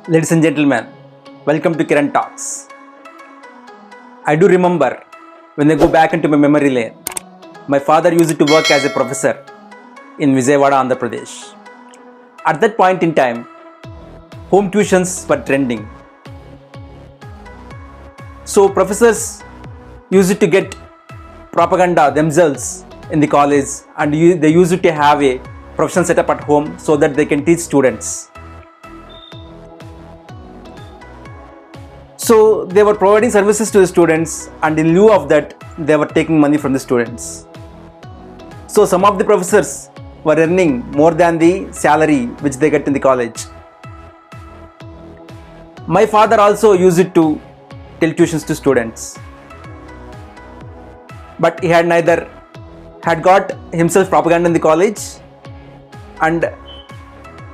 Ladies and gentlemen, welcome to Kiran Talks. I do remember when I go back into my memory lane, my father used to work as a professor in Vijayawada, Andhra Pradesh. At that point in time, home tuitions were trending. So professors used to get propaganda themselves in the college, and they used to have a professional setup at home so that they can teach students. So they were providing services to the students, and in lieu of that, they were taking money from the students. So some of the professors were earning more than the salary which they get in the college. My father also used to tell tuitions to students, but he had neither had got himself propaganda in the college, and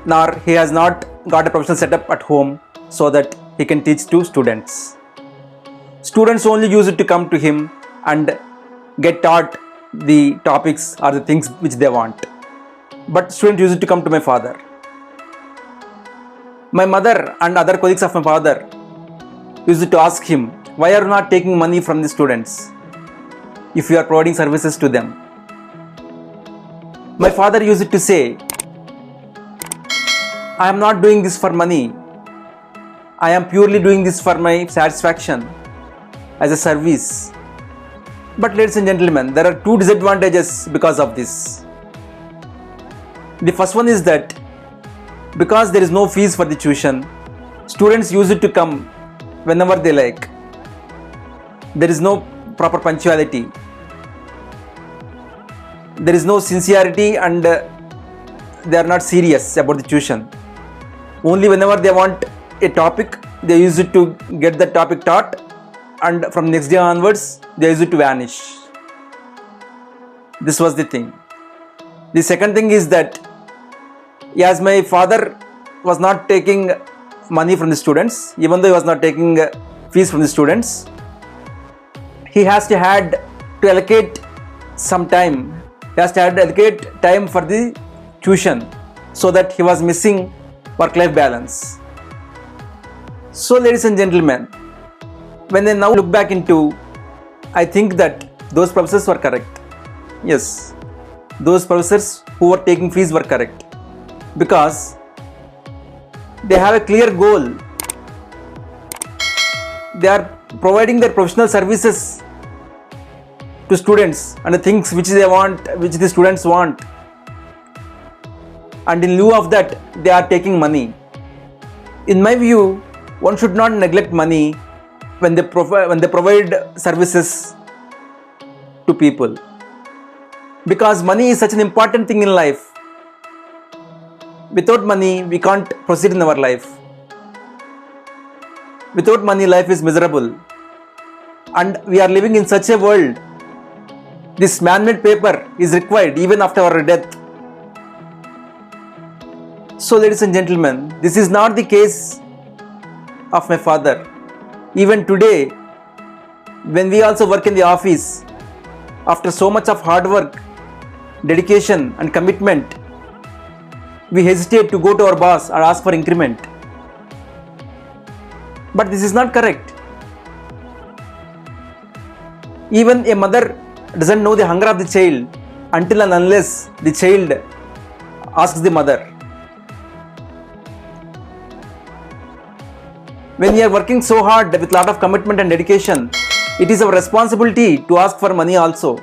nor he has not got a professional setup at home so that he can teach to students. Students only used to come to him and get taught the topics or the things which they want. But students used to come to my father. My mother and other colleagues of my father used to ask him, why are you not taking money from the students if you are providing services to them? My father used to say, I am not doing this for money. I am purely doing this for my satisfaction as a service. But ladies and gentlemen, there are two disadvantages because of this. The first one is that because there is no fees for the tuition, students use it to come whenever they like. There is no proper punctuality. There is no sincerity, and they are not serious about the tuition. Only whenever they want a topic, they use it to get the topic taught, and from next day onwards, they use it to vanish. This was the thing. The second thing is that as my father was not taking money from the students, even though he was not taking fees from the students, he has to had to allocate some time. He has to allocate time for the tuition, so that he was missing work-life balance. So ladies and gentlemen, when I now look back into, I think that those professors were correct. Yes, those professors who were taking fees were correct, because they have a clear goal. They are providing their professional services to students and the things which they want, which the students want, and in lieu of that, they are taking money. In my view, one should not neglect money when they provide services to people, because money is such an important thing in life. Without money, we can't proceed in our life. Without money, life is miserable, and we are living in such a world. This man-made paper is required even after our death. So ladies and gentlemen, this is not the case of my father. Even today, when we also work in the office, after so much of hard work, dedication and commitment, we hesitate to go to our boss or ask for increment. But this is not correct. Even a mother doesn't know the hunger of the child until and unless the child asks the mother. When we are working so hard with a lot of commitment and dedication, it is our responsibility to ask for money also.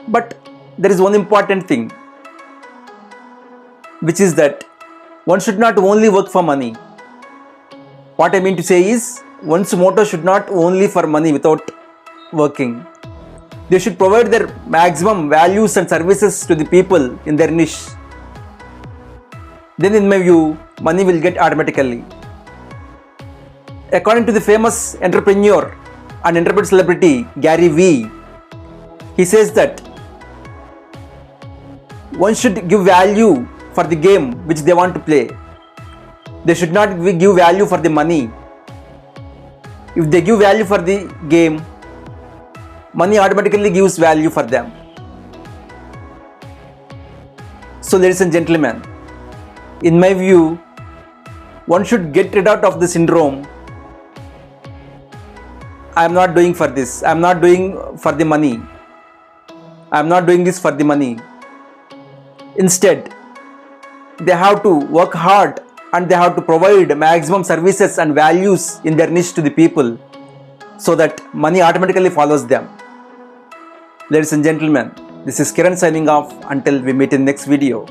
But there is one important thing, which is that one should not only work for money. What I mean to say is, one's motto should not only for money without working. They should provide their maximum values and services to the people in their niche. Then in my view, money will get automatically. According to the famous entrepreneur and entrepreneur celebrity Gary Vee, he says that one should give value for the game which they want to play. They should not give value for the money. If they give value for the game, money automatically gives value for them. So ladies and gentlemen, in my view, one should get rid of the syndrome. I am not doing for this. I am not doing for the money. I am not doing this for the money. Instead, they have to work hard and they have to provide maximum services and values in their niche to the people so that money automatically follows them. Ladies and gentlemen, this is Kiran signing off until we meet in next video.